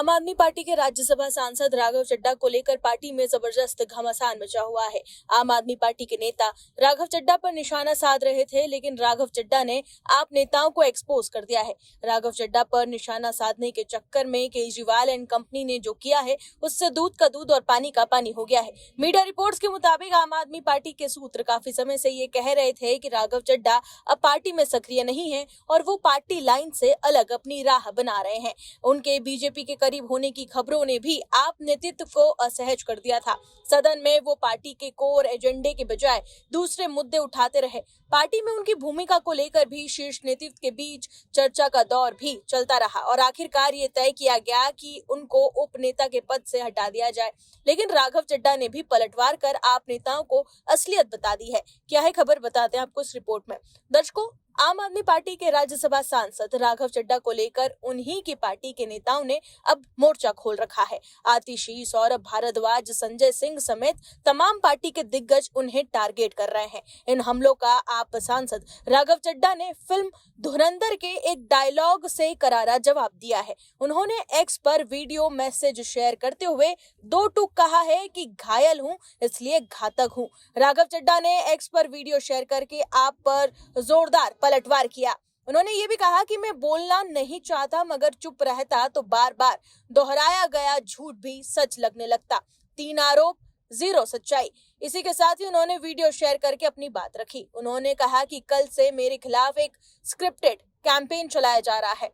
आम आदमी पार्टी के राज्यसभा सांसद राघव चड्ढा को लेकर पार्टी में जबरदस्त घमासान मचा हुआ है। आम आदमी पार्टी के नेता राघव चड्ढा पर निशाना साध रहे थे, लेकिन राघव चड्ढा ने आप नेताओं को एक्सपोज कर दिया है। राघव चड्ढा पर निशाना साधने के चक्कर में केजरीवाल एंड कंपनी ने जो किया है, उससे दूध का दूध और पानी का पानी हो गया है। मीडिया रिपोर्ट्स के मुताबिक आम आदमी पार्टी के सूत्र काफी समय से ये कह रहे थे कि राघव चड्ढा अब पार्टी में सक्रिय नहीं है और वो पार्टी लाइन से अलग अपनी राह बना रहे हैं। उनके बीजेपी के करीब होने की खबरों ने भी आप नेतृत्व को असहज कर दिया था। सदन में वो पार्टी के कोर एजेंडे के बजाय दूसरे मुद्दे उठाते रहे। पार्टी में उनकी भूमिका को लेकर भी शीर्ष नेतृत्व के बीच चर्चा का दौर भी चलता रहा और आखिरकार ये तय किया गया कि उनको उप नेता के पद से हटा दिया जाए। लेकिन राघव चड्ढा ने भी पलटवार कर आप नेताओं को असलियत बता दी है। क्या है खबर, बताते हैं आपको इस रिपोर्ट में। दर्शकों, आम आदमी पार्टी के राज्यसभा सांसद राघव चड्ढा को लेकर उन्हीं की पार्टी के नेताओं ने अब मोर्चा खोल रखा है। आतिशी, सौरभ भारद्वाज, संजय सिंह समेत तमाम पार्टी के दिग्गज उन्हें टारगेट कर रहे हैं। इन हमलों का आप सांसद राघव चड्ढा ने फिल्म धुरंधर के एक डायलॉग से करारा जवाब दिया है। उन्होंने एक्स पर वीडियो मैसेज शेयर करते हुए दो टूक कहा है कि घायल हूं इसलिए घातक हूं। राघव चड्ढा ने एक्स पर वीडियो शेयर करके आप पर जोरदार पलटवार किया। उन्होंने ये भी कहा कि मैं बोलना नहीं चाहता, मगर चुप रहता तो बार बार दोहराया गया झूठ भी सच लगने लगता। 3 आरोप, 0 सच्चाई। इसी के साथ ही उन्होंने वीडियो शेयर करके अपनी बात रखी। उन्होंने कहा कि कल से मेरे खिलाफ एक स्क्रिप्टेड कैंपेन चलाया जा रहा है।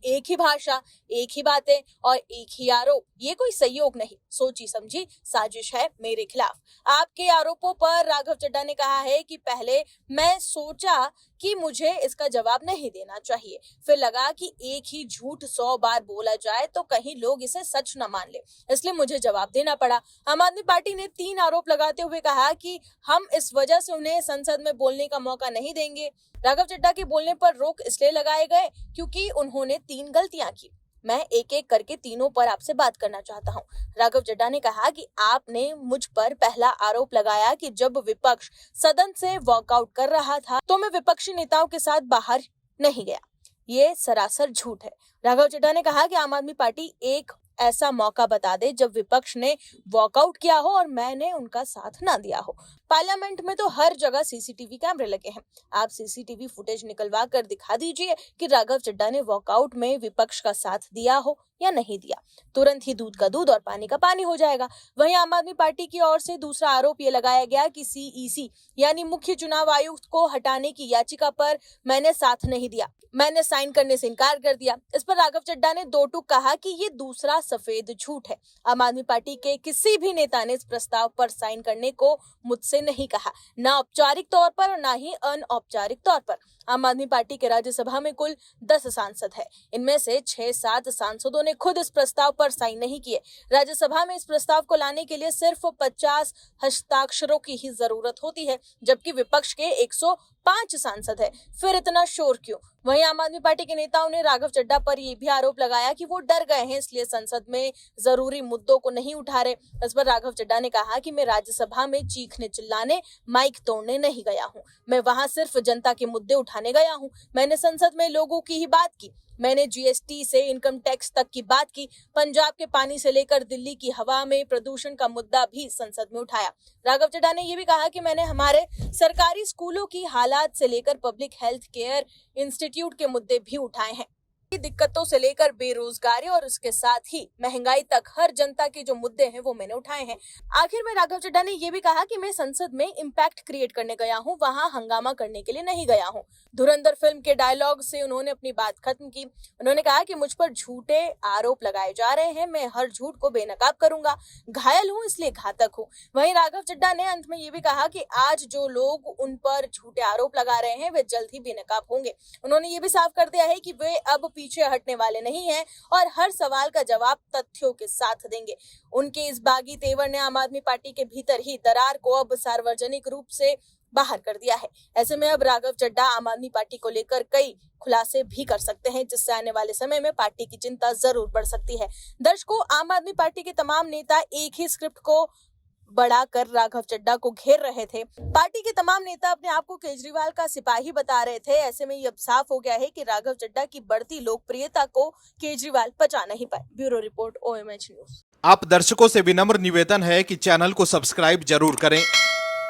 एक ही भाषा, एक ही बातें और एक ही आरोप। ये कोई सहयोग नहीं, सोची समझी साजिश है मेरे खिलाफ। आपके आरोपों पर राघव चड्ढा ने कहा है कि पहले मैं सोचा कि मुझे इसका जवाब नहीं देना चाहिए, फिर लगा कि एक ही झूठ 100 बार बोला जाए तो कहीं लोग इसे सच न मान ले, इसलिए मुझे जवाब देना पड़ा। आम आदमी पार्टी ने 3 आरोप लगाते हुए कहा कि हम इस वजह से उन्हें संसद में बोलने का मौका नहीं देंगे। राघव चड्ढा के बोलने पर रोक इसलिए लगाए गए क्योंकि उन्होंने 3 गलतियां की। मैं एक एक करके तीनों पर आपसे बात करना चाहता हूं। राघव चड्ढा ने कहा कि आपने मुझ पर पहला आरोप लगाया कि जब विपक्ष सदन से वॉकआउट कर रहा था तो मैं विपक्षी नेताओं के साथ बाहर नहीं गया। ये सरासर झूठ है। राघव चड्ढा ने कहा कि आम आदमी पार्टी एक ऐसा मौका बता दे जब विपक्ष ने वॉकआउट किया हो और मैंने उनका साथ ना दिया हो। पार्लियामेंट में तो हर जगह सीसीटीवी कैमरे लगे हैं। आप सीसीटीवी फुटेज निकलवा कर दिखा दीजिए कि राघव चड्ढा ने वॉकआउट में विपक्ष का साथ दिया हो या नहीं दिया। तुरंत ही दूध का दूध और पानी का पानी हो जाएगा। वहीं आम आदमी पार्टी की ओर से दूसरा आरोप ये लगाया गया कि सीईसी यानी मुख्य चुनाव आयुक्त को हटाने की याचिका पर मैंने साथ नहीं दिया, मैंने साइन करने से इनकार कर दिया। इस पर राघव चड्ढा ने दो टूक कहा कि ये दूसरा सफेद झूठ है। आम आदमी पार्टी के किसी भी नेता ने इस प्रस्ताव पर साइन करने को मुझसे नहीं कहा, न औपचारिक तौर पर और न ही अनौपचारिक तौर पर। आम आदमी पार्टी के राज्यसभा में कुल 10 सांसद है। इनमें से 6-7 सांसदों ने खुद इस प्रस्ताव पर साइन नहीं किए। राज्यसभा में इस प्रस्ताव को लाने के लिए सिर्फ 50 हस्ताक्षरों की ही जरूरत होती है, जबकि विपक्ष के 105 सांसद है। फिर इतना शोर क्यों? वहीं आम आदमी पार्टी के नेताओं ने राघव चड्ढा पर यह भी आरोप लगाया कि वो डर गए हैं, इसलिए संसद में जरूरी मुद्दों को नहीं उठा रहे। इस पर राघव चड्ढा ने कहा कि मैं राज्यसभा में चीखने चिल्लाने, माइक तोड़ने नहीं गया हूं। मैं वहां सिर्फ जनता के मुद्दे उठाने गया हूं। मैंने संसद में लोगों की ही बात की। मैंने जीएसटी से इनकम टैक्स तक की बात की। पंजाब के पानी से लेकर दिल्ली की हवा में प्रदूषण का मुद्दा भी संसद में उठाया। राघव चड्ढा ने यह भी कहा कि मैंने हमारे सरकारी स्कूलों की हालात से लेकर पब्लिक हेल्थ केयर इंस्टीट्यूट के मुद्दे भी उठाए हैं। दिक्कतों से लेकर बेरोजगारी और उसके साथ ही महंगाई तक हर जनता के जो मुद्दे हैं वो मैंने उठाए हैं। आखिर में राघव चड्ढा ने यह भी कहा कि मैं संसद में इम्पैक्ट क्रिएट करने गया हूं, वहां हंगामा करने के लिए नहीं गया हूं। धुरंधर फिल्म के डायलॉग से उन्होंने अपनी बात खत्म की। उन्होंने कहा कि मुझ पर झूठे आरोप लगाए जा रहे हैं, मैं हर झूठ को बेनकाब करूंगा। घायल हूं इसलिए घातक हूं। वहीं राघव चड्ढा ने अंत में ये भी कहा कि आज जो लोग उन पर झूठे आरोप लगा रहे हैं वे जल्द ही बेनकाब होंगे। उन्होंने ये भी साफ कर दिया है कि वे अब पीछे हटने वाले नहीं हैं और हर सवाल का जवाब तथ्यों के साथ देंगे। उनके इस बागी तेवर ने आम आदमी पार्टी के भीतर ही दरार को अब सार्वजनिक रूप से बाहर कर दिया है। ऐसे में अब राघव चड्ढा आम आदमी पार्टी को लेकर कई खुलासे भी कर सकते हैं, जिससे आने वाले समय में पार्टी की चिंता जरूर बढ़ सकती है। दर्शकों, आम आदमी पार्टी के तमाम नेता एक ही स्क्रिप्ट को बढ़ाकर राघव चड्डा को घेर रहे थे। पार्टी के तमाम नेता अपने आप को केजरीवाल का सिपाही बता रहे थे। ऐसे में ये अब साफ हो गया है कि राघव चड्डा की बढ़ती लोकप्रियता को केजरीवाल पचा नहीं पाए। Bureau report, OMH news. आप दर्शकों से विनम्र निवेदन है कि चैनल को सब्सक्राइब जरूर करें